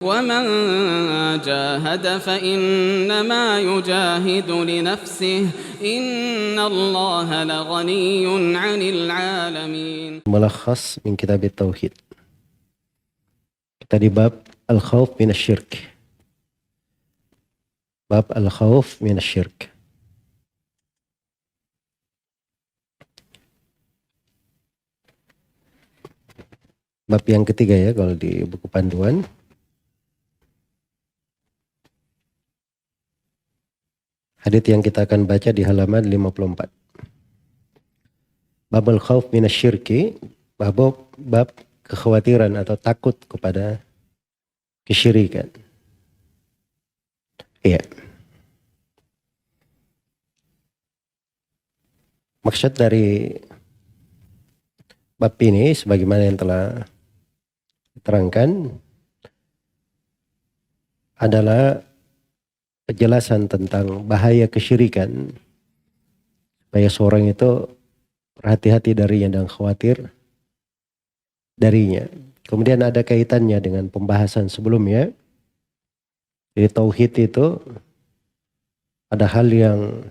ومن جاهد فإنما يجاهد لنفسه إن الله لغني عن العالمين. ملخص من كتاب التوحيد. Kita di bab al-khawf minasyirk. Bab al-khawf minasyirk. Bab yang ketiga ya kalau di buku panduan. Hadits yang kita akan baca di halaman 54. Bab al-khawf minasyirki, bab kekhawatiran atau takut kepada kesyirikan. Iya. Maksud dari bab ini sebagaimana yang telah diterangkan adalah penjelasan tentang bahaya kesyirikan supaya seorang itu berhati-hati darinya dan khawatir darinya. Kemudian ada kaitannya dengan pembahasan sebelumnya. Jadi tauhid itu ada hal yang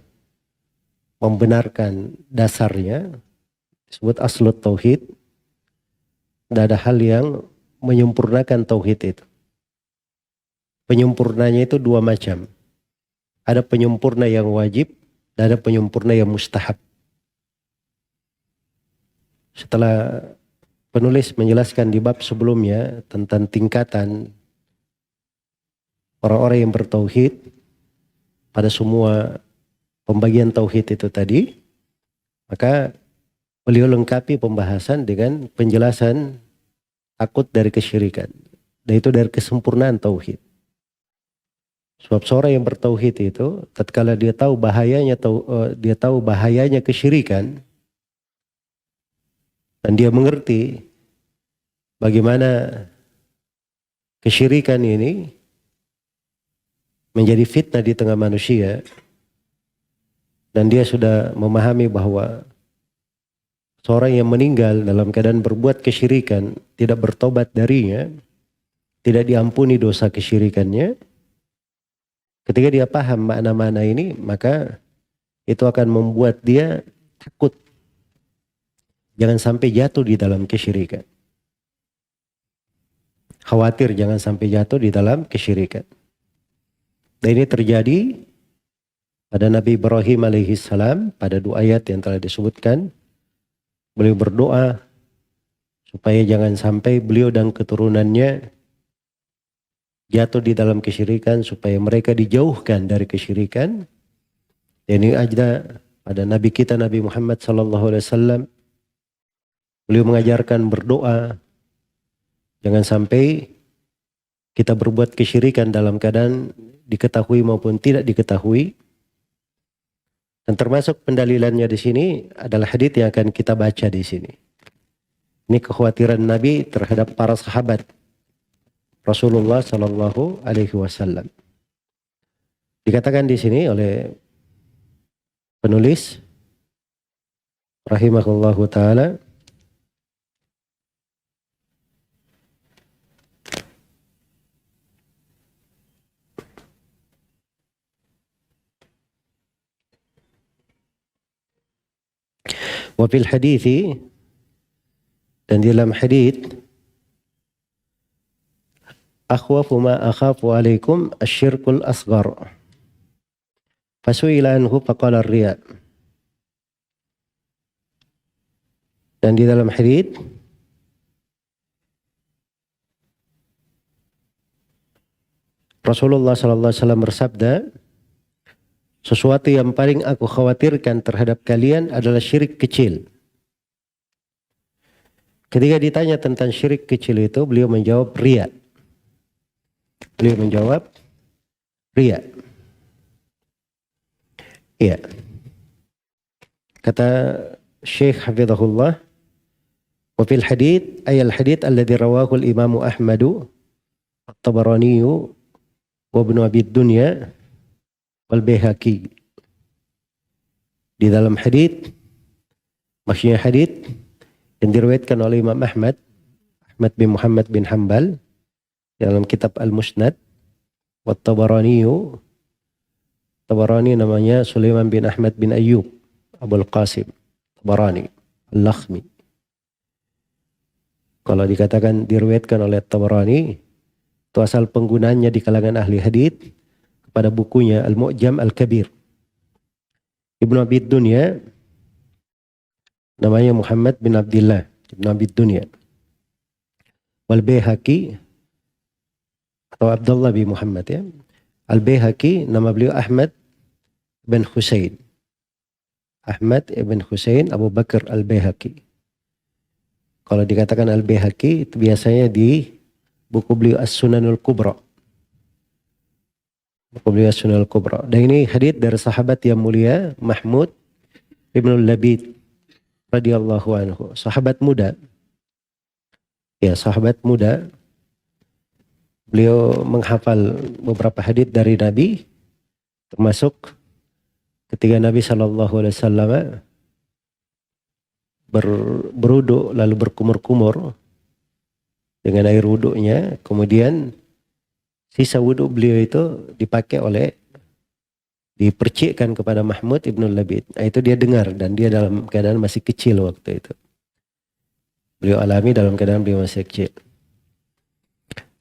membenarkan dasarnya, disebut aslut tauhid. Dan ada hal yang menyempurnakan tauhid itu. Penyempurnanya itu dua macam. Ada penyempurna yang wajib dan ada penyempurna yang mustahab. Setelah penulis menjelaskan di bab sebelumnya tentang tingkatan orang-orang yang bertauhid pada semua pembagian tauhid itu tadi, maka beliau lengkapi pembahasan dengan penjelasan takut dari kesyirikan. Dan itu dari kesempurnaan tauhid. Sebab seorang yang bertauhid itu tatkala dia tahu bahayanya kesyirikan dan dia mengerti bagaimana kesyirikan ini menjadi fitnah di tengah manusia, dan dia sudah memahami bahwa seorang yang meninggal dalam keadaan berbuat kesyirikan tidak bertobat darinya, tidak diampuni dosa kesyirikannya. Ketika dia paham makna-makna ini, maka itu akan membuat dia takut jangan sampai jatuh di dalam kesyirikan. Khawatir jangan sampai jatuh di dalam kesyirikan. Dan ini terjadi pada Nabi Ibrahim alaihissalam pada dua ayat yang telah disebutkan. Beliau berdoa supaya jangan sampai beliau dan keturunannya jatuh di dalam kesyirikan, supaya mereka dijauhkan dari kesyirikan. Dan ini ada pada Nabi kita Nabi Muhammad SAW. Beliau mengajarkan berdoa jangan sampai kita berbuat kesyirikan dalam keadaan diketahui maupun tidak diketahui. Dan termasuk pendalilannya di sini adalah hadits yang akan kita baca di sini. Ini kekhawatiran Nabi terhadap para sahabat Rasulullah Sallallahu Alaihi Wasallam. Dikatakan di sini oleh penulis rahimahullahu taala, wa fil hadithi, dan di dalam hadits, akhwafu ma akhafu alaikum asyirkul asghar. Fasu'ila anhu faqala ar-riya. Dan di dalam hadits Rasulullah sallallahu alaihi wasallam bersabda, sesuatu yang paling aku khawatirkan terhadap kalian adalah syirik kecil. Ketika ditanya tentang syirik kecil itu, beliau menjawab riya. Beliau menjawab riya. Iya. Kata Syekh Hafizahullah, wa fil hadits ay al hadits alladhi rawahu al Imam Ahmad at-Tabarani wa Ibnu Abi Dunya wal Baihaqi. Di dalam hadits, maksudnya hadits yang diriwayatkan oleh Imam Ahmad bin Muhammad bin Hanbal dalam kitab Al-Musnad. Wa Tabarani namanya Sulaiman bin Ahmad bin Ayyub Abul Qasim Tabarani Al-Lakhmi. Kalau dikatakan diriwayatkan oleh Tabarani, itu asal penggunaannya di kalangan ahli hadits kepada bukunya Al-Mu'jam Al-Kabir. Ibnu Abi Dunya namanya Muhammad bin Abdullah Ibnu Abi Dunya. Wal Baihaqi atau Abdullah bin Muhammad ya. Al-Baihaqi nama beliau Ahmad bin Husain. Ahmad ibn Husain Abu Bakar Al-Baihaqi. Kalau dikatakan Al-Baihaqi itu biasanya di buku beliau As-Sunanul Kubra. Buku beliau As-Sunanul Kubra. Dan ini hadits dari sahabat yang mulia Mahmud ibn Labid radhiyallahu anhu. Sahabat muda. Ya, sahabat muda. Beliau menghafal beberapa hadits dari Nabi, termasuk ketika Nabi SAW berwudu lalu berkumur-kumur dengan air wudunya, kemudian sisa wudu beliau itu dipercikkan kepada Mahmud ibn Labid. Nah, itu dia dengar dan dia dalam keadaan masih kecil waktu itu. Beliau alami dalam keadaan beliau masih kecil.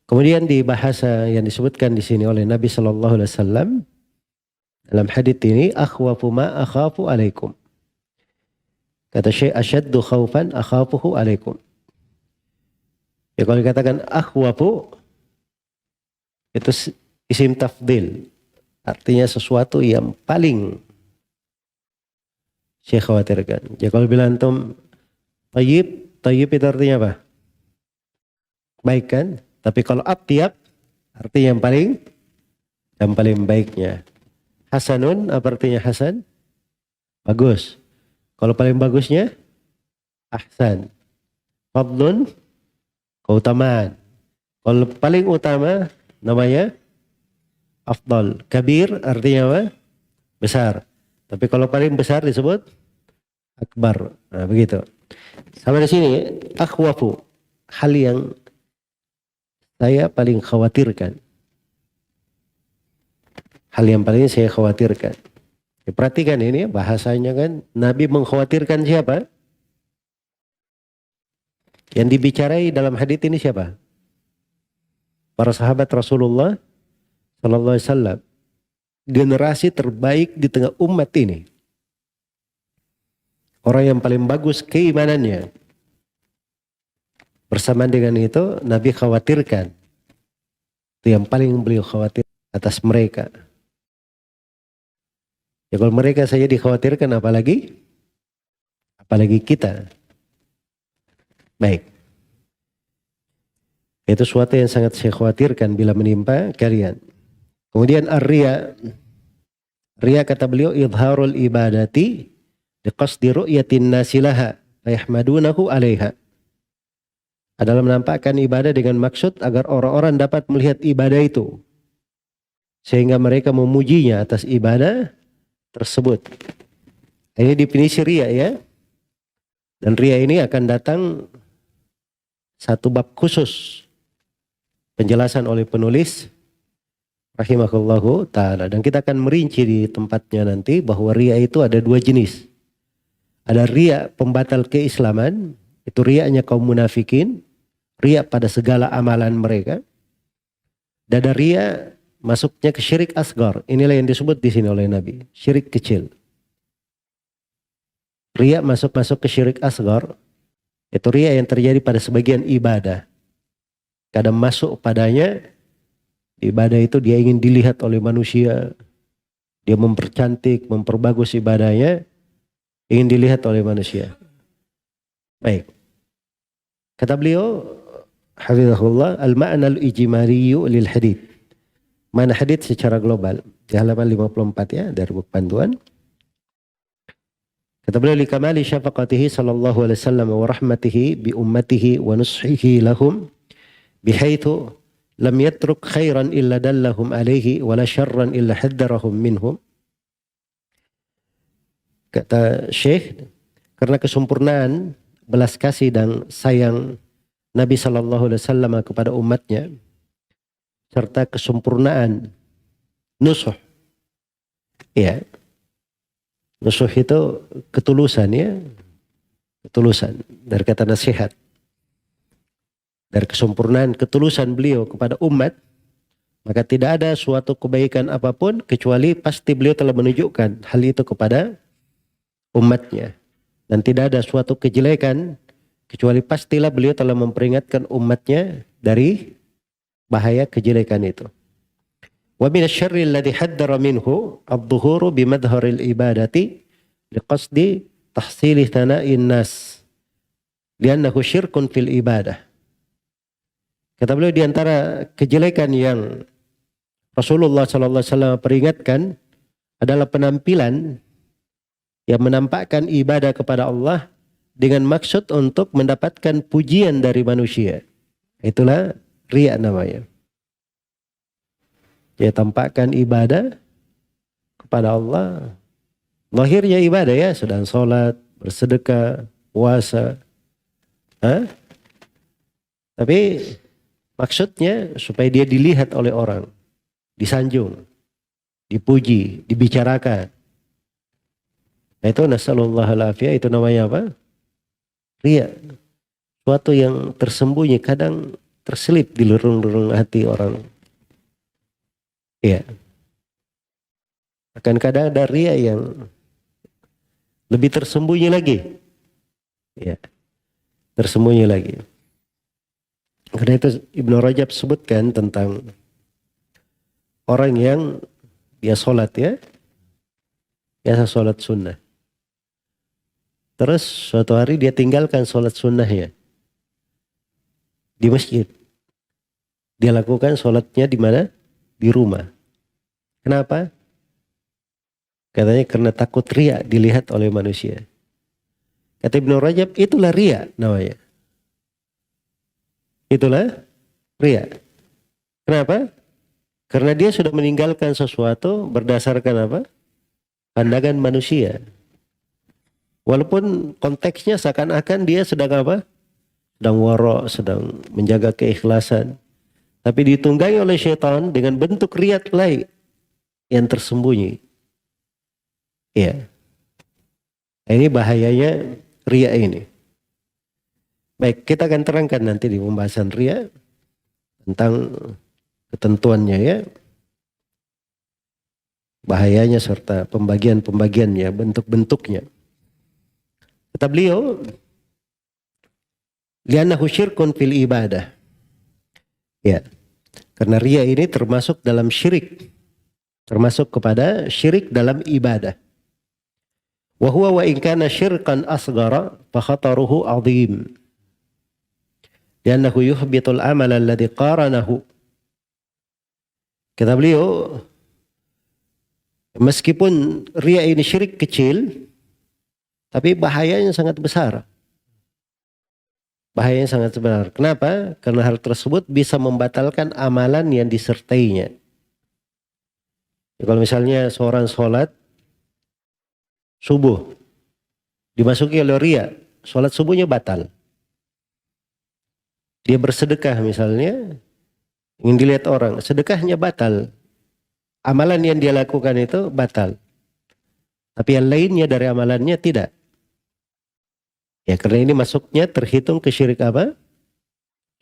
Kemudian di bahasa yang disebutkan di sini oleh Nabi SAW dalam hadits ini, akhwafu ma akhafu alaikum. Kata Syekh, asyaddu khawfan akhafuhu alaikum. Ya, kalau dikatakan akhwafu itu isim tafdil, artinya sesuatu yang paling saya khawatirkan. Ya, kalau bilang antum tayyib itu artinya apa? Baik kan? Tapi kalau atyab artinya yang paling baiknya. Hasanun apa artinya hasan? Bagus. Kalau paling bagusnya ahsan. Fadlun keutamaan. Kalau paling utama namanya afdal. Kabir artinya apa? Besar. Tapi kalau paling besar disebut akbar. Nah, begitu. Sampai di sini akhwafu, hal yang saya paling khawatirkan. Hal yang paling saya khawatirkan. Ya, perhatikan ini bahasanya kan, Nabi mengkhawatirkan siapa? Yang dibicarai dalam hadits ini siapa? Para sahabat Rasulullah Sallallahu Alaihi Wasallam, generasi terbaik di tengah umat ini. Orang yang paling bagus keimanannya. Bersamaan dengan itu, Nabi khawatirkan. Itu yang paling beliau khawatir atas mereka. Ya, kalau mereka saja dikhawatirkan, apalagi kita. Baik. Itu suatu yang sangat saya khawatirkan bila menimpa kalian. Kemudian ar-riya. Riya kata beliau idharul ibadati liqasdi ru'yatin nasilaha fayahmadunahu 'alaiha. Adalah menampakkan ibadah dengan maksud agar orang-orang dapat melihat ibadah itu, sehingga mereka memujinya atas ibadah tersebut. Ini definisi riya ya. Dan riya ini akan datang satu bab khusus penjelasan oleh penulis rahimahullahu ta'ala. Dan kita akan merinci di tempatnya nanti bahwa riya itu ada dua jenis. Ada riya pembatal keislaman, itu riyanya kaum munafikin, riya pada segala amalan mereka. Dan ada riya masuknya ke syirik asgar. Inilah yang disebut di sini oleh Nabi, syirik kecil. Riya masuk ke syirik asgar. Itu riya yang terjadi pada sebagian ibadah. Kadang masuk padanya ibadah itu dia ingin dilihat oleh manusia. Dia mempercantik, memperbagus ibadahnya, ingin dilihat oleh manusia. Baik. Kata beliau, hafizahullah, al-ma'na al-ijmaliyu lil hadith. Mana hadith secara global. Di halaman 54 ya, dari buku panduan. Kata beliau, likamali syafaqatihi sallallahu alaihi wasallam wa rahmatihi bi ummatihi wa nushihi lahum bihaitsu lam yatruk khairan illa dallahum alaihi wa la syarran illa haddarahum minhum. Kata Syekh, karena kesempurnaan belas kasih dan sayang Nabi sallallahu alaihi wasallam kepada umatnya, serta kesempurnaan. Nusuh. Ya. Nusuh itu ketulusan ya. Ketulusan dari kata nasihat. Dari kesempurnaan ketulusan beliau kepada umat, maka tidak ada suatu kebaikan apapun kecuali pasti beliau telah menunjukkan hal itu kepada umatnya. Dan tidak ada suatu kejelekan kecuali pastilah beliau telah memperingatkan umatnya dari bahaya kejelekan itu. Wa min asy-syarri alladhi haddara minhu adh-dhuhuru bi madhharil ibadati liqasdi tahsili thana'in nas li'annahu syirkun fil ibadah. Kata beliau di antara kejelekan yang Rasulullah sallallahu alaihi wasallam peringatkan adalah penampilan yang menampakkan ibadah kepada Allah dengan maksud untuk mendapatkan pujian dari manusia. Itulah riya namanya. Dia tampakkan ibadah kepada Allah. Lahirnya ibadah ya, sedang sholat, bersedekah, puasa. Tapi maksudnya supaya dia dilihat oleh orang. Disanjung, dipuji, dibicarakan. Nah itu nasallallahu alaihi, itu namanya apa? Riya. Suatu yang tersembunyi, kadang terselip di lurung-lurung hati orang. Iya. Akan kadang ada riya yang lebih tersembunyi lagi. Ya. Tersembunyi lagi. Karena itu Ibnu Rajab sebutkan tentang orang yang dia sholat ya. Biasa sholat sunnah. Terus suatu hari dia tinggalkan sholat sunnahnya. Di masjid. Dia lakukan sholatnya di mana? Di rumah. Kenapa? Katanya karena takut riya dilihat oleh manusia. Kata Ibnu Rajab, itulah riya namanya. Itulah riya. Kenapa? Karena dia sudah meninggalkan sesuatu berdasarkan apa? Pandangan manusia. Walaupun konteksnya seakan-akan dia sedang apa? Sedang wara', sedang menjaga keikhlasan. Tapi ditunggangi oleh syaitan dengan bentuk riya lain yang tersembunyi. Ya. Ini bahayanya riya ini. Baik, kita akan terangkan nanti di pembahasan riya tentang ketentuannya ya. Bahayanya serta pembagian-pembagiannya, bentuk-bentuknya. Kata beliau, li'annahu syirkun fil ibadah. Ya. Karena riya ini termasuk dalam syirik. Termasuk kepada syirik dalam ibadah. Wa huwa wa in kana syirkan asghara fa khataruhu 'azim. Li'annahu yuhbitul amal alladhi qaranahu. Kata beliau, meskipun riya ini syirik kecil, tapi bahayanya sangat besar. Bahayanya sangat besar. Kenapa? Karena hal tersebut bisa membatalkan amalan yang disertainya. Ya, kalau misalnya seorang sholat subuh, dimasuki oleh riya, sholat subuhnya batal. Dia bersedekah misalnya, ingin dilihat orang, sedekahnya batal. Amalan yang dia lakukan itu batal. Tapi yang lainnya dari amalannya tidak. Ya karena ini masuknya terhitung ke syirik apa?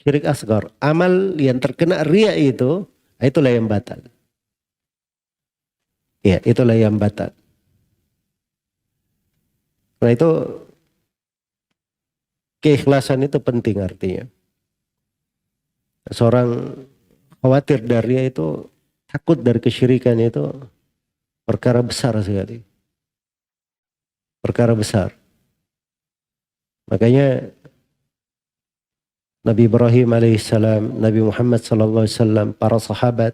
Syirik asghar. Amal yang terkena riya itu, itulah yang batal. Ya itulah yang batal. Karena itu keikhlasan itu penting artinya. Seorang khawatir dari riya itu, takut dari kesyirikan itu perkara besar sekali. Perkara besar. Makanya Nabi Ibrahim alaihissalam, Nabi Muhammad sallallahu alaihi wasallam, para sahabat,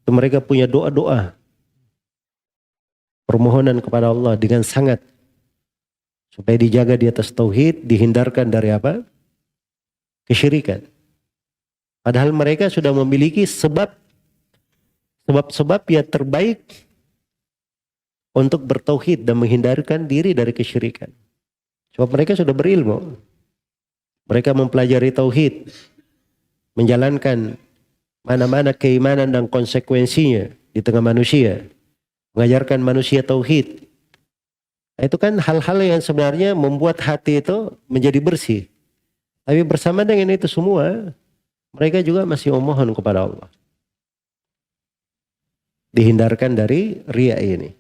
itu mereka punya doa-doa permohonan kepada Allah dengan sangat supaya dijaga di atas tauhid, dihindarkan dari apa? Kesyirikan. Padahal mereka sudah memiliki sebab yang terbaik untuk bertauhid dan menghindarkan diri dari kesyirikan. Sebab mereka sudah berilmu. Mereka mempelajari tauhid, menjalankan mana-mana keimanan dan konsekuensinya di tengah manusia. Mengajarkan manusia tauhid. Nah, itu kan hal-hal yang sebenarnya membuat hati itu menjadi bersih. Tapi bersama dengan itu semua, mereka juga masih memohon kepada Allah. Dihindarkan dari riya ini.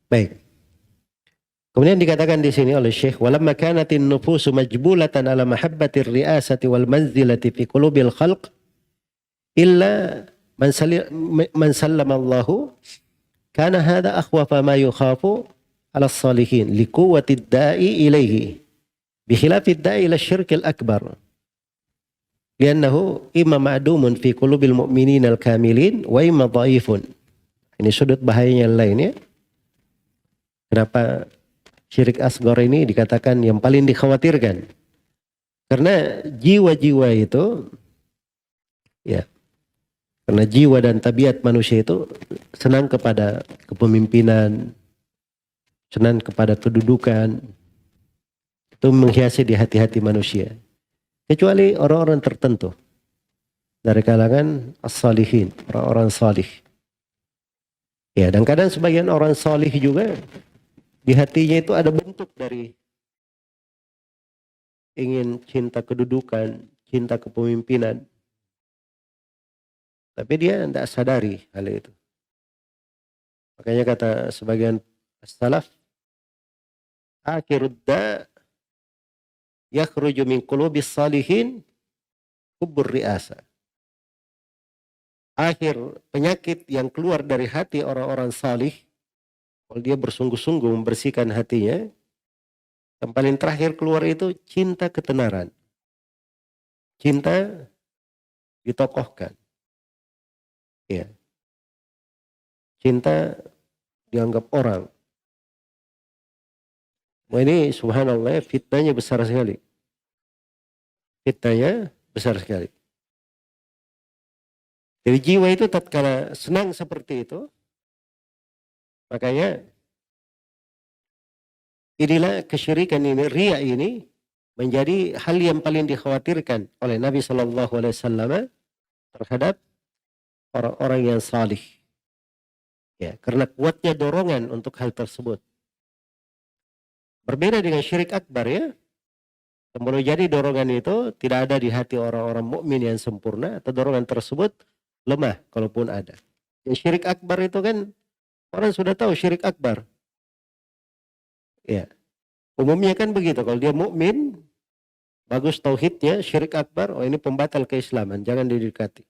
Baik. Kemudian dikatakan di sini oleh Syekh, walamma kanatin nufusu majbulatan ala mahabbatir riasati wal manzilati fi qulubil khalq illa man sallama Allahu kana hadha akhwafa ma yukhafu ala salihin liquwwatid da'i ilaihi bi khilafid da'i ila syirkil akbar li'annahu imma ma'dumun fi qulubil mu'minin al-kamilin wa imma dhaifun. Ini sudut bahayanya lain ya. Kenapa syirik asghar ini dikatakan yang paling dikhawatirkan? Karena jiwa-jiwa itu ya, karena jiwa dan tabiat manusia itu senang kepada kepemimpinan, senang kepada kedudukan. Itu menghiasi di hati-hati manusia. Kecuali orang-orang tertentu dari kalangan as-salihin, orang-orang salih. Ya, dan kadang sebagian orang salih juga di hatinya itu ada bentuk dari ingin cinta kedudukan, cinta kepemimpinan. Tapi dia tidak sadari hal itu. Makanya kata sebagian salaf, akhirud da' yakhruju min qulubis salihin hubbur riasa. Akhir penyakit yang keluar dari hati orang-orang salih, kalau dia bersungguh-sungguh membersihkan hatinya, yang paling terakhir keluar itu cinta ketenaran. Cinta ditokohkan. Ya. Cinta dianggap orang. Wah, ini subhanallah fitnahnya besar sekali. Fitnahnya besar sekali. Jadi jiwa itu tatkala senang seperti itu, makanya inilah kesyirikan ini, riya ini menjadi hal yang paling dikhawatirkan oleh Nabi SAW terhadap orang-orang yang salih. Ya, karena kuatnya dorongan untuk hal tersebut. Berbeda dengan syirik akbar ya. Yang boleh jadi dorongan itu tidak ada di hati orang-orang mukmin yang sempurna, atau dorongan tersebut lemah kalaupun ada. Yang syirik akbar itu kan orang sudah tahu syirik akbar. Ya. Umumnya kan begitu, kalau dia mukmin bagus tauhidnya, syirik akbar, oh ini pembatal keislaman, jangan didekati.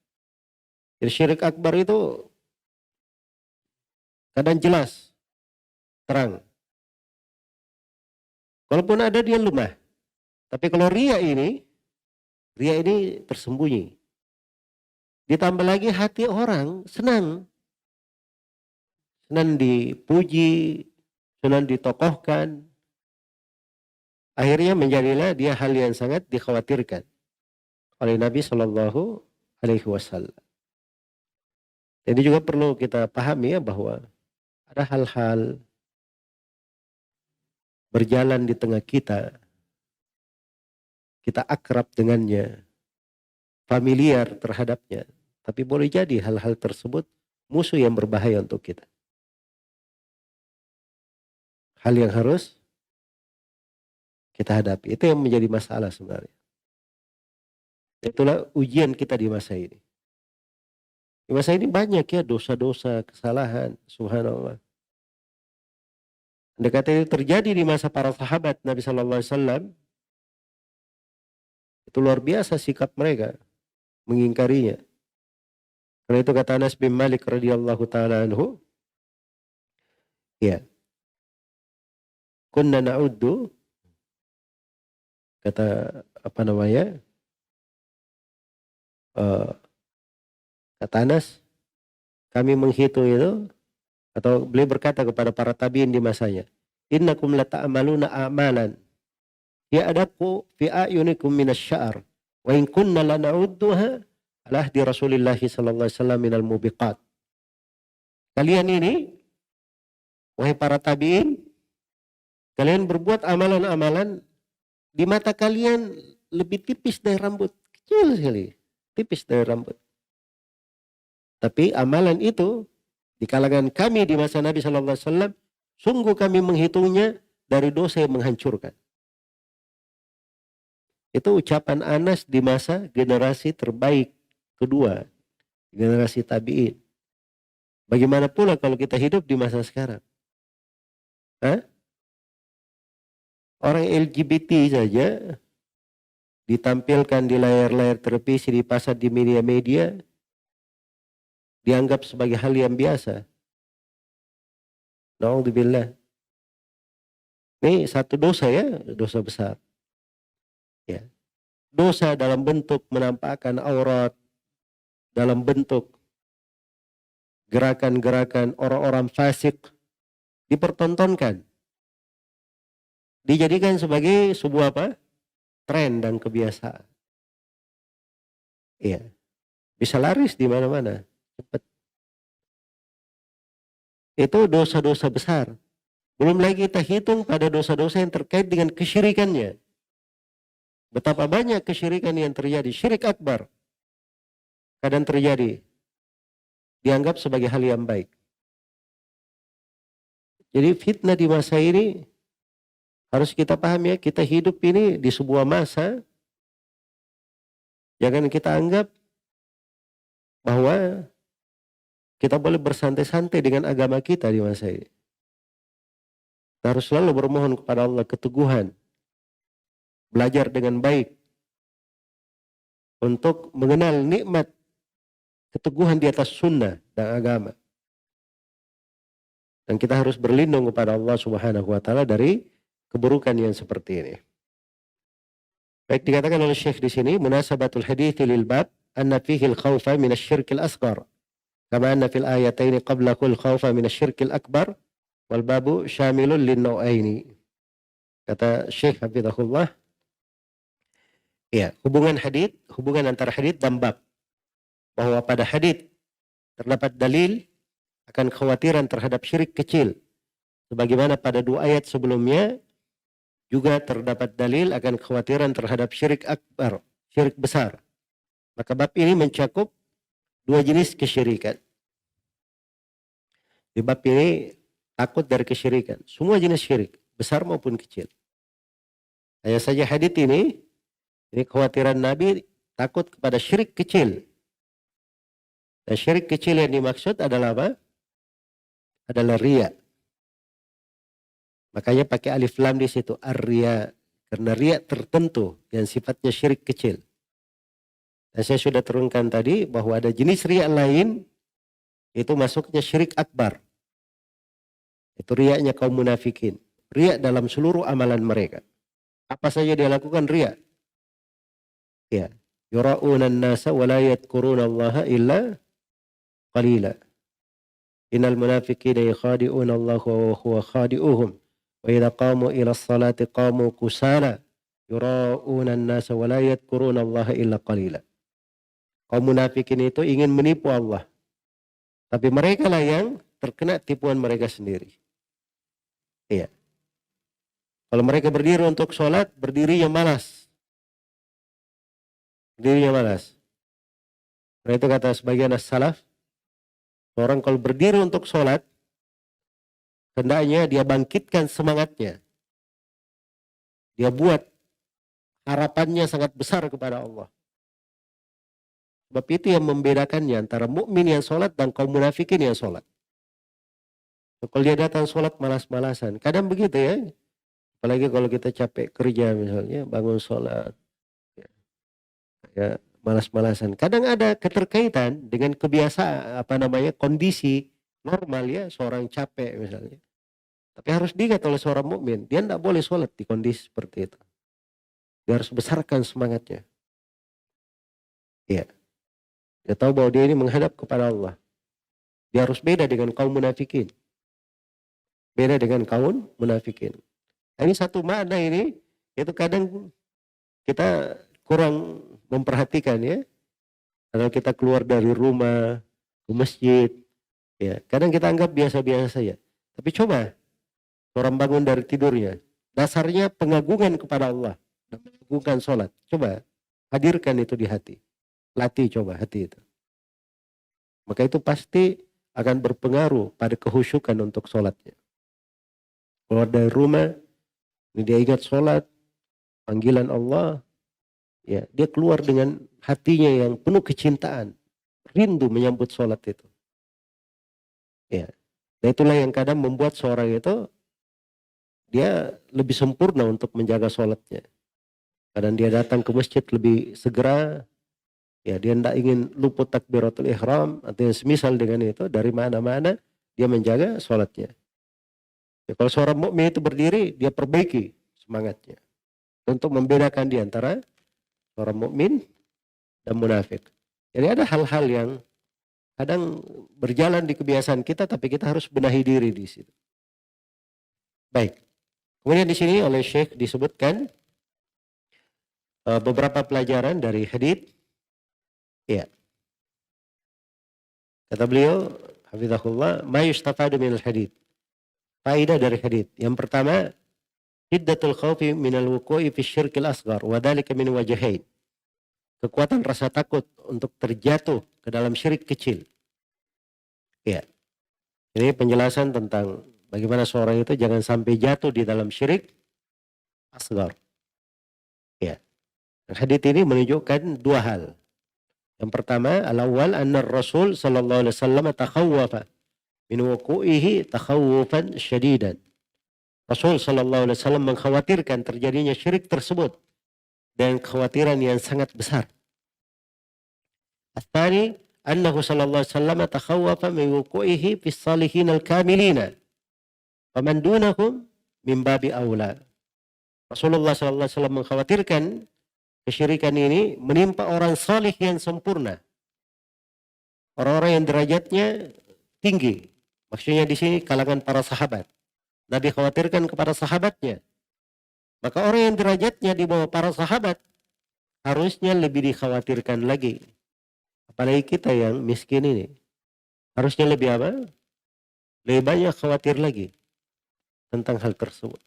Jadi syirik akbar itu kadang jelas, terang. Kalaupun ada dia lemah. Tapi kalau riya ini tersembunyi. Ditambah lagi hati orang senang. Senang dipuji, senang ditokohkan. Akhirnya menjadilah dia hal yang sangat dikhawatirkan oleh Nabi SAW. Ini juga perlu kita pahami ya, bahwa ada hal-hal berjalan di tengah kita. Kita akrab dengannya, familiar terhadapnya. Tapi boleh jadi hal-hal tersebut musuh yang berbahaya untuk kita. Hal yang harus kita hadapi. Itu yang menjadi masalah sebenarnya. Itulah ujian kita di masa ini. Di masa ini banyak ya dosa-dosa, kesalahan, subhanallah. Andai kata itu terjadi di masa para sahabat Nabi SAW, itu luar biasa sikap mereka mengingkarinya. Karena itu kata Anas bin Malik radhiyallahu taala anhu, ya, kunna na'uddu, kata kata Anas, kami menghitung itu, atau beliau berkata kepada para tabi'in di masanya, innakum lata'amaluna a'malan ya adaku fi ayunikum minasy-sya'r wa in kunna lana'udduha ala ahdi Rasulillah sallallahu alaihi wasallam minal mubiqat. Kalian ini, wahai para tabi'in, kalian berbuat amalan-amalan di mata kalian lebih tipis dari rambut, kecil sekali. tipis dari rambut. Tapi amalan itu di kalangan kami di masa Nabi Shallallahu Alaihi Wasallam, sungguh kami menghitungnya dari dosa yang menghancurkan. Itu ucapan Anas di masa generasi terbaik kedua, generasi tabi'in. Bagaimana pula kalau kita hidup di masa sekarang? Hah? Orang LGBT saja ditampilkan di layar-layar televisi, dipasar di media-media, dianggap sebagai hal yang biasa. Na'udzubillah. Ini satu dosa ya, dosa besar. Ya. Dosa dalam bentuk menampakkan aurat, dalam bentuk gerakan-gerakan orang-orang fasik dipertontonkan. Dijadikan sebagai sebuah apa? Tren dan kebiasaan. Iya. Bisa laris di mana-mana. Cepat. Itu dosa-dosa besar. Belum lagi kita hitung pada dosa-dosa yang terkait dengan kesyirikannya. Betapa banyak kesyirikan yang terjadi. Syirik akbar. Kadang terjadi. Dianggap sebagai hal yang baik. Jadi fitnah di masa ini harus kita pahami ya, kita hidup ini di sebuah masa, jangan kita anggap bahwa kita boleh bersantai-santai dengan agama kita di masa ini. Kita harus selalu bermohon kepada Allah keteguhan, belajar dengan baik, untuk mengenal nikmat keteguhan di atas sunnah dan agama. Dan kita harus berlindung kepada Allah Subhanahu wa Ta'ala dari keburukan yang seperti ini. Baik, dikatakan oleh Syekh di sini, munasabatul hadits lil bab anna fihi al-khawfa min asy-syirk al-asghar kama anna fil ayataini qablahu al-khawfa min asy-syirk al-akbar wal babu syamilun lin naw'aini. Kata Syekh hafizahullah, ya, hubungan antara hadits dan bab, bahwa pada hadits terdapat dalil akan kekhawatiran terhadap syirik kecil, sebagaimana pada dua ayat sebelumnya juga terdapat dalil akan kekhawatiran terhadap syirik akbar, syirik besar. Maka bab ini mencakup dua jenis kesyirikan. Di bab ini takut dari kesyirikan, semua jenis syirik, besar maupun kecil. Hanya saja hadits ini kekhawatiran Nabi takut kepada syirik kecil. Dan syirik kecil yang dimaksud adalah apa? Adalah riya. Makanya pakai alif lam di situ, ar-riya, karena riya tertentu yang sifatnya syirik kecil. Dan saya sudah turunkan tadi bahwa ada jenis riya lain, itu masuknya syirik akbar. Itu riyanya kaum munafikin. Riya dalam seluruh amalan mereka. Apa saja dia lakukan riya. Ya, yura'una an-nasa wa la yadhkuruna Allah illa qalila. Innal munafiqina yakhadi'una Allah wa huwa khadi'uhum. Wa idza qamu ila as-salati qamu kusala yura'una an-nasa wa la yadhkuruna Allah illa qalila. Kaum munafikin itu ingin menipu Allah, tapi mereka lah yang terkena tipuan mereka sendiri. Iya. Kalau mereka berdiri untuk sholat, berdirinya malas. Berdirinya malas. Karena itu kata sebagian as-salaf, orang kalau berdiri untuk sholat, hendaknya dia bangkitkan semangatnya. Dia buat harapannya sangat besar kepada Allah. Sebab itu yang membedakannya antara mukmin yang sholat dan kaum munafikin yang sholat. Kalau dia datang sholat malas-malasan, kadang begitu ya. Apalagi kalau kita capek kerja misalnya, bangun sholat, ya malas-malasan. Kadang ada keterkaitan dengan kebiasaan, kondisi normal ya, seorang capek misalnya. Tapi harus diingat oleh seorang mukmin, dia tidak boleh sholat di kondisi seperti itu. Dia harus besarkan semangatnya. Ya. Dia tahu bahwa dia ini menghadap kepada Allah. Dia harus beda dengan kaum munafikin. Beda dengan kaum munafikin. Ini satu makna ini, itu kadang kita kurang memperhatikan ya. Kalau kita keluar dari rumah ke masjid, ya kadang kita anggap biasa-biasa saja. Tapi coba orang bangun dari tidurnya, dasarnya pengagungan kepada Allah dan mengagungkan sholat. Coba hadirkan itu di hati. latih coba hati itu. Maka itu pasti akan berpengaruh pada kehusyukan untuk sholatnya. Keluar dari rumah, ini dia ingat sholat, panggilan Allah, ya dia keluar dengan hatinya yang penuh kecintaan, rindu menyambut sholat itu. Ya, dan itulah yang kadang membuat seorang itu dia lebih sempurna untuk menjaga sholatnya. Kadang dia datang ke masjid lebih segera, ya dia tidak ingin luput takbiratul ihram atau yang semisal dengan itu, dari mana-mana dia menjaga sholatnya. Ya, kalau seorang mukmin itu berdiri, dia perbaiki semangatnya untuk membedakan di antara seorang mukmin dan munafik. Jadi ada hal-hal yang kadang berjalan di kebiasaan kita, tapi kita harus benahi diri di situ. Baik. Kemudian di sini oleh Syekh disebutkan beberapa pelajaran dari hadits. Ya. Kata beliau, hafizahullah, ma yustafadu minal hadits. Faedah dari hadits. Yang pertama, hiddatul khawfi minal wuqu'i fi syirkil asghar wa dzalika min wajhain. Kekuatan rasa takut untuk terjatuh ke dalam syirik kecil. Ya. Ini penjelasan tentang bagaimana seorang itu jangan sampai jatuh di dalam syirik asghar. Ya. Hadits ini menunjukkan dua hal. Yang pertama, al-awwal anna Rasul sallallahu alaihi wasallam takhawwafa min wuqu'ihi takhawufan syadidan. Rasul sallallahu alaihi wasallam mengkhawatirkan terjadinya syirik tersebut dan kekhawatiran yang sangat besar. Al-thani annahu sallallahu alaihi wasallam takhawwafa min wuqu'ihi fi salihin al-kamilina. Faman dunahum min babi aula. Rasulullah sallallahu alaihi wasallam mengkhawatirkan kesyirikan ini menimpa orang salih yang sempurna. Orang-orang yang derajatnya tinggi. Maksudnya di sini kalangan para sahabat. Nabi khawatirkan kepada sahabatnya. Maka orang yang derajatnya di bawah para sahabat harusnya lebih dikhawatirkan lagi. Apalagi kita yang miskin ini. Harusnya lebih apa? Lebih banyak khawatir lagi tentang hal tersebut.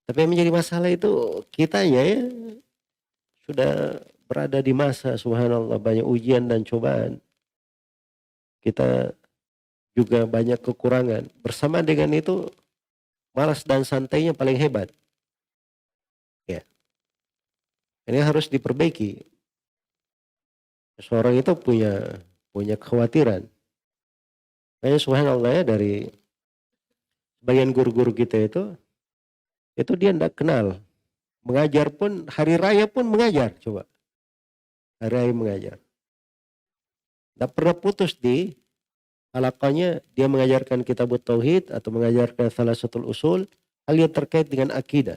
Tapi yang menjadi masalah itu kitanya ya sudah berada di masa subhanallah banyak ujian dan cobaan. Kita juga banyak kekurangan. Bersama dengan itu malas dan santainya paling hebat. Ya. Ini harus diperbaiki. Seorang itu punya kekhawatiran. Makanya subhanallah ya dari sebagian guru-guru kita itu dia tidak kenal. Mengajar pun, hari raya pun mengajar, coba. Hari raya mengajar. Tidak pernah putus di halaqahnya, dia mengajarkan kitab tauhid atau mengajarkan salah satu usul, hal yang terkait dengan akidah,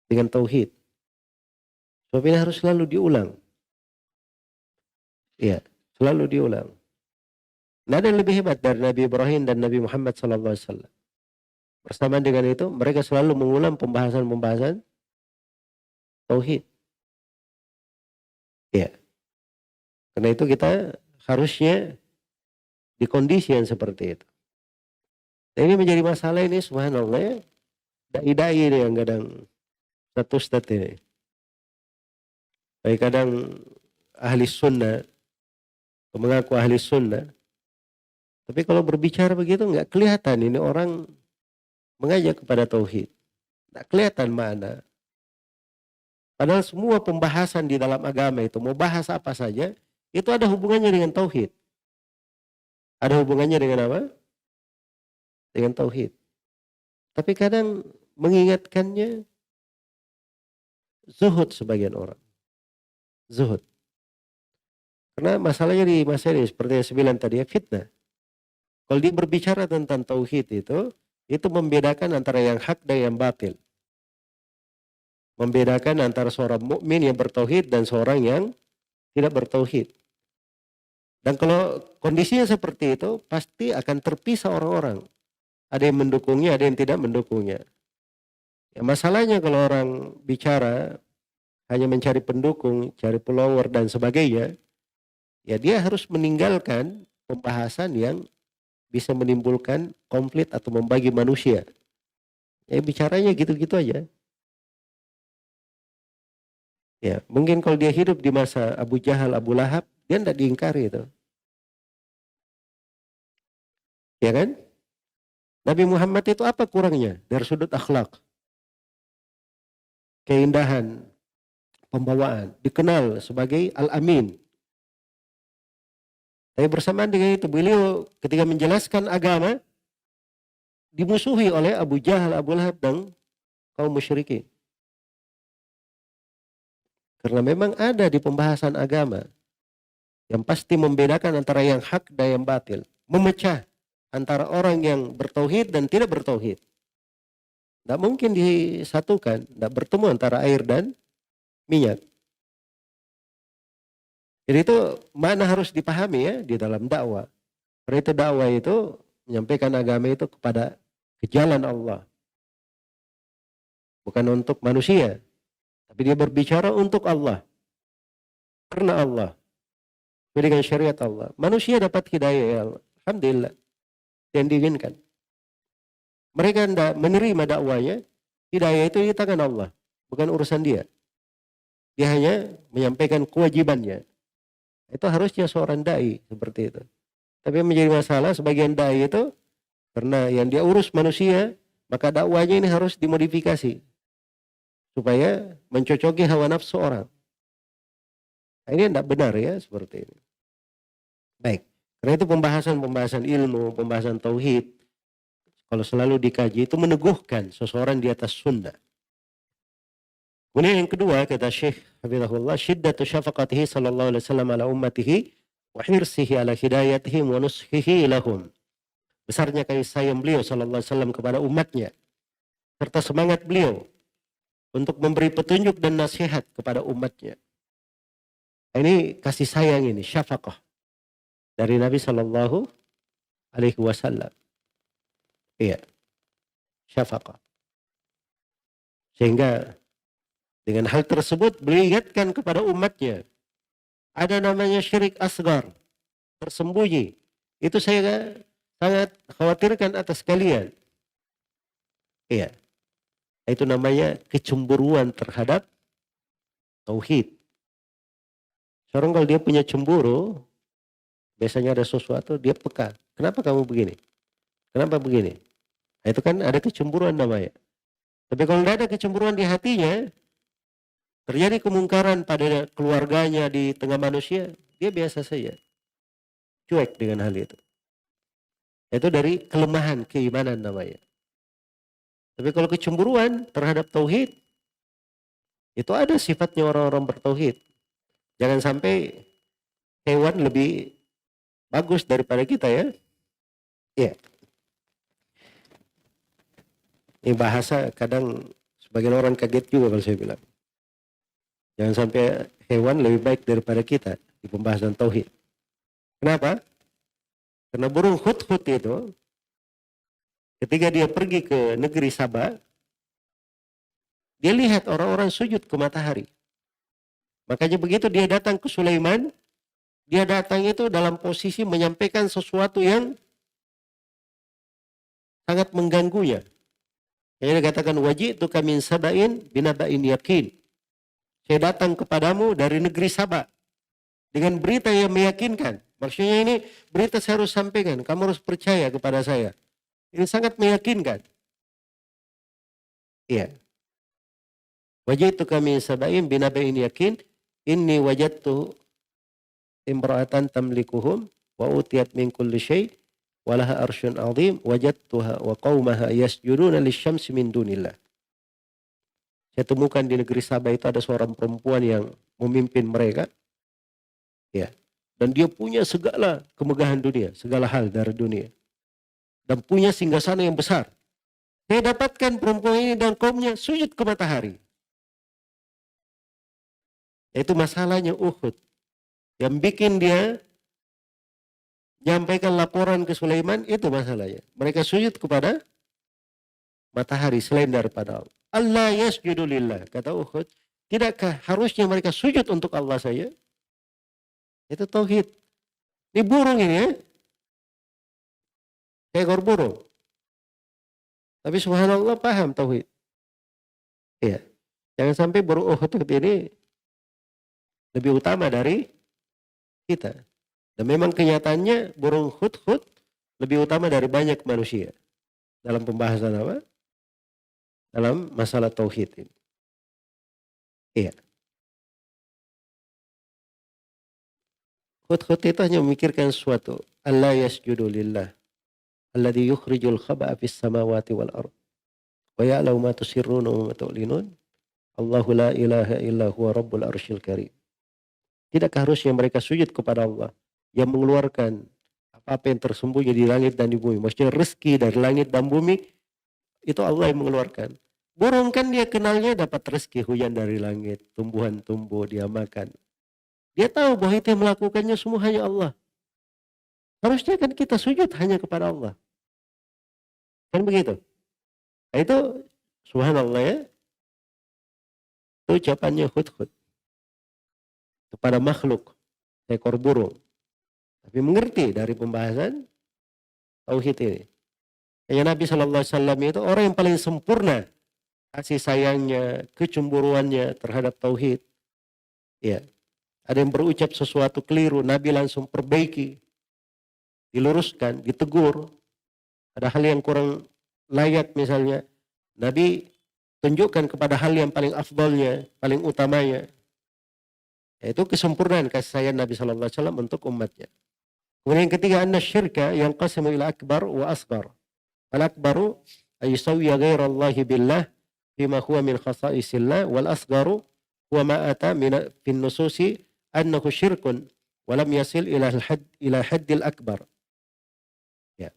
dengan tauhid. Sebab ini harus selalu diulang. Ya, selalu diulang. Tidak ada yang lebih hebat dari Nabi Ibrahim dan Nabi Muhammad SAW. Bersamaan dengan itu, mereka selalu mengulang pembahasan-pembahasan tauhid. Ya. Karena itu kita harusnya di kondisi yang seperti itu. Dan ini menjadi masalah ini subhanallah ya. Dai-dai ini yang kadang status ini. Baik kadang ahli sunnah, mengaku ahli sunnah. Tapi kalau berbicara begitu nggak kelihatan ini orang mengajak kepada tauhid. Nggak kelihatan mana. Padahal semua pembahasan di dalam agama itu, mau bahas apa saja, itu ada hubungannya dengan tauhid. Ada hubungannya dengan apa? Dengan tauhid. Tapi kadang mengingatkannya zuhud sebagian orang. Zuhud. Karena masalahnya di masa ini seperti yang saya bilang tadi ya, fitnah. Kalau dia berbicara tentang tauhid itu membedakan antara yang hak dan yang batil. Membedakan antara seorang mukmin yang bertauhid dan seorang yang tidak bertauhid. Dan kalau kondisinya seperti itu, pasti akan terpisah orang-orang. Ada yang mendukungnya, ada yang tidak mendukungnya. Ya, masalahnya kalau orang bicara hanya mencari pendukung, cari follower dan sebagainya, ya dia harus meninggalkan pembahasan yang bisa menimbulkan konflik atau membagi manusia. Ya bicaranya gitu-gitu aja. Ya, mungkin kalau dia hidup di masa Abu Jahal, Abu Lahab, dia tidak diingkari itu. Ya kan? Nabi Muhammad itu apa kurangnya dari sudut akhlak, keindahan, pembawaan, dikenal sebagai Al-Amin. Tapi bersamaan dengan itu, beliau ketika menjelaskan agama, dimusuhi oleh Abu Jahal, Abu Lahab, dan kaum musyrikin. Karena memang ada di pembahasan agama yang pasti membedakan antara yang hak dan yang batil. Memecah antara orang yang bertauhid dan tidak bertauhid. Tidak mungkin disatukan, tidak bertemu antara air dan minyak. Jadi itu mana harus dipahami ya di dalam dakwah. Karena itu dakwah itu menyampaikan agama itu kepada ke jalan Allah. Bukan untuk manusia. Tapi dia berbicara untuk Allah. Karena Allah. Dengan syariat Allah. Manusia dapat hidayah ya Allah. Alhamdulillah. Yang diinginkan. Mereka tidak menerima dakwanya. Hidayah itu di tangan Allah. Bukan urusan dia. Dia hanya menyampaikan kewajibannya. Itu harusnya seorang da'i seperti itu. Tapi yang menjadi masalah sebagian da'i itu karena yang dia urus manusia, maka dakwanya ini harus dimodifikasi supaya mencocoki hawa nafsu orang. Nah, ini tidak benar ya seperti ini. Baik, karena itu pembahasan ilmu, pembahasan tauhid, kalau selalu dikaji itu meneguhkan seseorang di atas sunnah. Kemudian yang kedua kata Syekh Hafizahullah, syiddatu syafaqatihi sallallahu alaihi wasallam ala ummatihi wa hirsihi ala hidayatihim wa nushihi lahum. Besarnya kasih sayang beliau sallallahu alaihi wasallam kepada umatnya serta semangat beliau untuk memberi petunjuk dan nasihat kepada umatnya. Ini kasih sayang ini, syafaqah dari Nabi sallallahu alaihi wasallam. Iya. Syafaqah. Sehingga dengan hal tersebut beliau ingatkan kepada umatnya. Ada namanya syirik asgar. Tersembunyi. Itu saya sangat khawatirkan atas kalian. Iya. Itu namanya kecemburuan terhadap tauhid. Seorang kalau dia punya cemburu, biasanya ada sesuatu, dia peka. Kenapa kamu begini? Kenapa begini? Nah, itu kan ada kecemburuan namanya. Tapi kalau tidak ada kecemburuan di hatinya, terjadi kemungkaran pada keluarganya di tengah manusia, dia biasa saja. Cuek dengan hal itu. Itu dari kelemahan keimanan namanya. Tapi kalau kecemburuan terhadap tauhid, itu ada sifatnya orang-orang bertauhid. Jangan sampai hewan lebih bagus daripada kita ya. Iya. Ini bahasa kadang sebagian orang kaget juga kalau saya bilang. Jangan sampai hewan lebih baik daripada kita di pembahasan tauhid. Kenapa? Karena burung hut-hut itu ketika dia pergi ke negeri Sabah, dia lihat orang-orang sujud ke matahari. Makanya begitu dia datang ke Sulaiman, dia datang itu dalam posisi menyampaikan sesuatu yang sangat mengganggunya. Yang dikatakan waji'tu min saba'in binaba'in yakin. Saya datang kepadamu dari negeri Sabah dengan berita yang meyakinkan. Maksudnya ini berita saya harus sampaikan. Kamu harus percaya kepada saya. Ini sangat meyakinkan. Iya. Wajitu kami sab'in binaba'in yakin. Inni wajadtu imra'atan tamlikuhum wa utiyat min kulli syai' walaha arsyun azim wajadtuha wa qaumaha yasjuduna lisyamsi min dunillah. Saya temukan di negeri Sabah itu ada seorang perempuan yang memimpin mereka. Ya. Dan dia punya segala kemegahan dunia, segala hal dari dunia. Dan punya singgasana yang besar. Saya dapatkan perempuan ini dan kaumnya sujud ke matahari. Itu masalahnya Uhud. Yang bikin dia menyampaikan laporan ke Sulaiman, itu masalahnya. Mereka sujud kepada matahari selain daripada Allah. Allah yasjudu lillah, kata Uhud. Tidakkah harusnya mereka sujud untuk Allah saja? Itu tauhid. Ini burung ini ya. Ekor burung. Tapi subhanallah paham tauhid. Iya. Jangan sampai burung Uhud ini lebih utama dari kita. Dan memang kenyataannya burung hudhud lebih utama dari banyak manusia. Dalam pembahasan apa? Dalam masalah tauhid ini. Iya. Hudhud itu hanya memikirkan sesuatu. Allah yasjudu lillah. Alladhi yukhrijul khaba'a fis samawati wal ard. Wa ya'lamu ma tusirruna wa ma tu'linun. Allahu la ilaha illa huwa rabbul arsyil karim. Tidakkah harusnya mereka sujud kepada Allah yang mengeluarkan apa yang tersembunyi di langit dan di bumi. Maksudnya rezeki dari langit dan bumi itu Allah yang mengeluarkan. Burung kan dia kenalnya dapat rezeki hujan dari langit. Tumbuhan tumbuh dia makan. Dia tahu bahwa itu yang melakukannya semua hanya Allah. Harusnya kan kita sujud hanya kepada Allah. Kan begitu. Nah, itu subhanallah ya. Itu ucapannya hudhud. Kepada makhluk. Ekor burung. Tapi mengerti dari pembahasan tauhid ini. Kayak Nabi SAW itu orang yang paling sempurna kasih sayangnya, kecemburuannya terhadap tauhid. Ya. Ada yang berucap sesuatu keliru, Nabi langsung perbaiki, diluruskan, ditegur. Ada hal yang kurang layak misalnya, Nabi tunjukkan kepada hal yang paling afdalnya, paling utamanya. Yaitu kesempurnaan kasih sayang Nabi SAW untuk umatnya. Kemudian yang ketiga, anna syirka yang qasimu ila akbar wa asgar. Al-akbaru ayusawya ghairallahi billah bima huwa min khasaisillah wal asgaru huwa ma'ata fin nususi annahu syirkun walam yasil ila haddil akbar. Ya.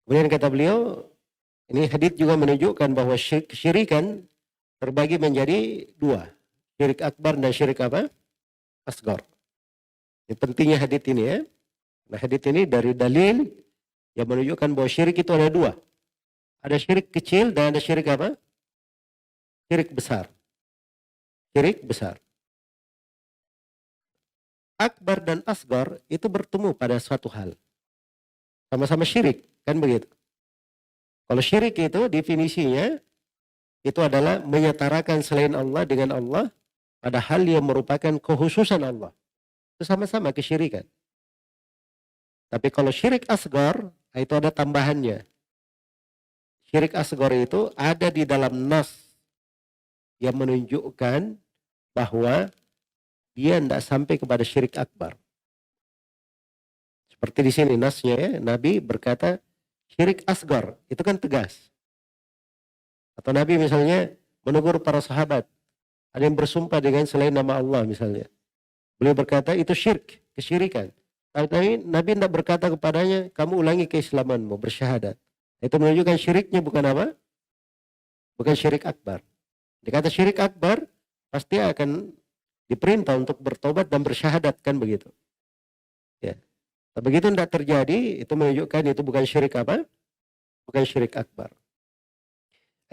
Kemudian kata beliau, ini hadits juga menunjukkan bahwa kesyirikan terbagi menjadi dua. Syirik akbar dan syirik apa? Asgar. Ini pentingnya hadits ini ya. Nah hadits ini dari dalil yang menunjukkan bahwa syirik itu ada dua. Ada syirik kecil dan ada syirik apa? Syirik besar. Syirik besar. Akbar dan asgar itu bertemu pada suatu hal. Sama-sama syirik, kan begitu. Kalau syirik itu definisinya itu adalah menyetarakan selain Allah dengan Allah pada hal yang merupakan kekhususan Allah. Itu sama-sama kesyirikan. Tapi kalau syirik asgar, itu ada tambahannya. Syirik asgar itu ada di dalam nas yang menunjukkan bahwa dia tidak sampai kepada syirik akbar. Seperti di sini nasnya ya, Nabi berkata syirik asgar, itu kan tegas. Atau Nabi misalnya menegur para sahabat, ada yang bersumpah dengan selain nama Allah misalnya. Beliau berkata itu syirik, kesyirikan. Tapi Nabi tidak berkata kepadanya, kamu ulangi keislamanmu, bersyahadat. Itu menunjukkan syiriknya bukan apa? Bukan syirik akbar. Dikata syirik akbar, pasti akan diperintah untuk bertobat dan bersyahadat, kan begitu. Ya. Tapi begitu tidak terjadi, itu menunjukkan itu bukan syirik apa? Bukan syirik akbar.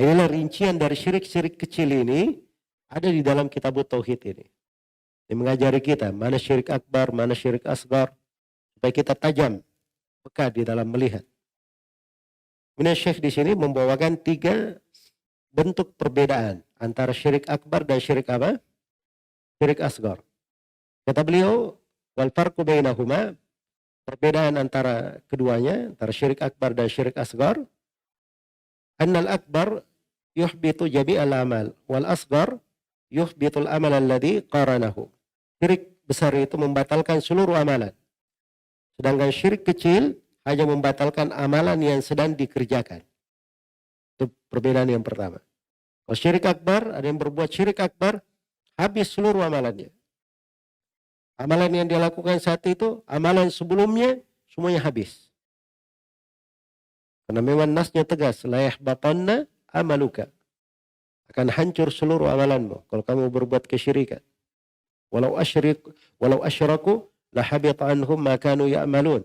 Inilah rincian dari syirik-syirik kecil ini ada di dalam kitab tauhid ini. Ini mengajari kita mana syirik akbar, mana syirik asgar, supaya kita tajam, peka di dalam melihat. Kemudian Syekh di sini membawakan 3 bentuk perbedaan antara syirik akbar dan syirik apa? Syirik asgar. Kata beliau, wal farqu bainahuma, perbedaan antara keduanya, antara syirik akbar dan syirik asgar, annal akbar yuhbitu jami'al amal, wal asgar yuhbitul amal alladhi qaranahu. Syirik besar itu membatalkan seluruh amalan. Sedangkan syirik kecil hanya membatalkan amalan yang sedang dikerjakan. Itu perbedaan yang pertama. Kalau syirik akbar, ada yang berbuat syirik akbar, habis seluruh amalannya. Amalan yang dia lakukan saat itu, amalan sebelumnya, semuanya habis. Karena memang nasnya tegas, la yahbatanna amaluka. Akan hancur seluruh amalanmu kalau kamu berbuat kesyirikan. Walau asyraku la habita anhum ma kanu ya'malun.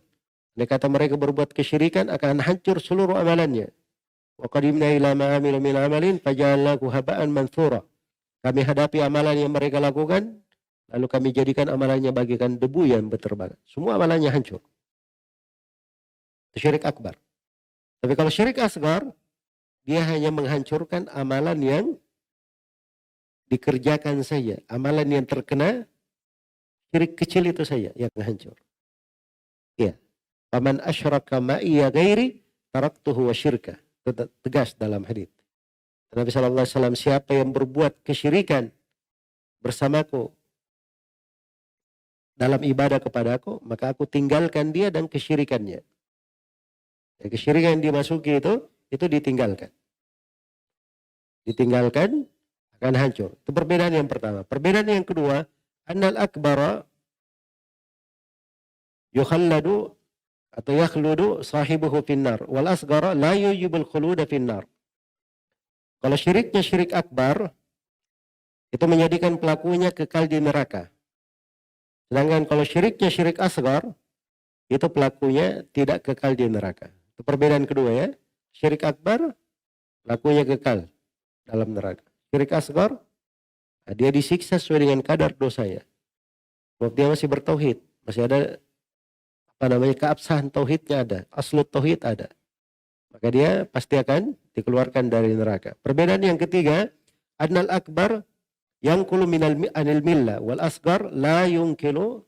Ini kata mereka berbuat kesyirikan akan hancur seluruh amalannya. Wa qadimna ila ma amilu min amalin faja'alnahu haba'an manthura. Kami hadapi amalan yang mereka lakukan, lalu kami jadikan amalannya bagikan debu yang berterbangan. Semua amalannya hancur. Itu syirik akbar. Tapi kalau syirik asgar, dia hanya menghancurkan amalan yang dikerjakan saja. Amalan yang terkena Syirik kecil itu saja yang hancur. Ya. Faman asyraka ma'iya ghairi taraktuhu wa syirka. Tegas dalam hadits. Nabi SAW, siapa yang berbuat kesyirikan bersamaku dalam ibadah kepadaku, maka aku tinggalkan dia dan kesyirikannya. Ya, kesyirikan yang dimasuki itu ditinggalkan. Ditinggalkan akan hancur. Itu perbedaan yang pertama. Perbedaan yang kedua, annal akbara yukhalladu atau yakhludu sahibuhu finnar wal asghara la yujibul khuluda finnar. Kalau syiriknya syirik akbar, itu menjadikan pelakunya kekal di neraka. Sedangkan kalau syiriknya syirik asgar, itu pelakunya tidak kekal di neraka. Itu perbedaan kedua ya. Syirik akbar, pelakunya kekal dalam neraka. Syirik asgar, dia disiksa sesuai dengan kadar dosanya. Sebab dia masih bertauhid, masih ada keabsahan tauhidnya ada, aslut tauhid ada. Maka dia pasti akan dikeluarkan dari neraka. Perbedaan yang ketiga, annal akbar yang kulu anil millah wal asgar la yungkilu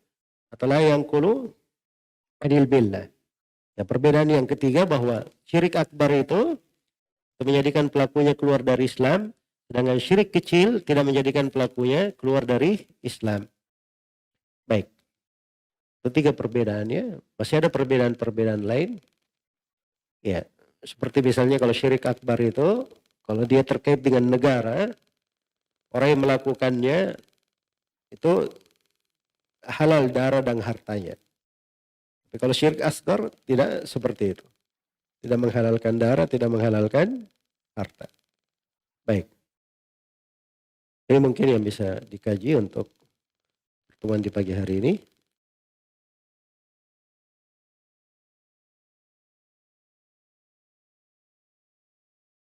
atau la yangkulu anil billah. Ya, perbedaan yang ketiga bahwa syirik akbar itu menjadikan pelakunya keluar dari Islam, sedangkan syirik kecil tidak menjadikan pelakunya keluar dari Islam. Baik. Ketiga perbedaannya, masih ada perbedaan-perbedaan lain. Ya, seperti misalnya kalau syirik akbar itu, kalau dia terkait dengan negara, orang yang melakukannya itu halal darah dan hartanya. Tapi kalau syirik asgar tidak seperti itu. Tidak menghalalkan darah, tidak menghalalkan harta. Baik. Ini mungkin yang bisa dikaji untuk pertemuan di pagi hari ini.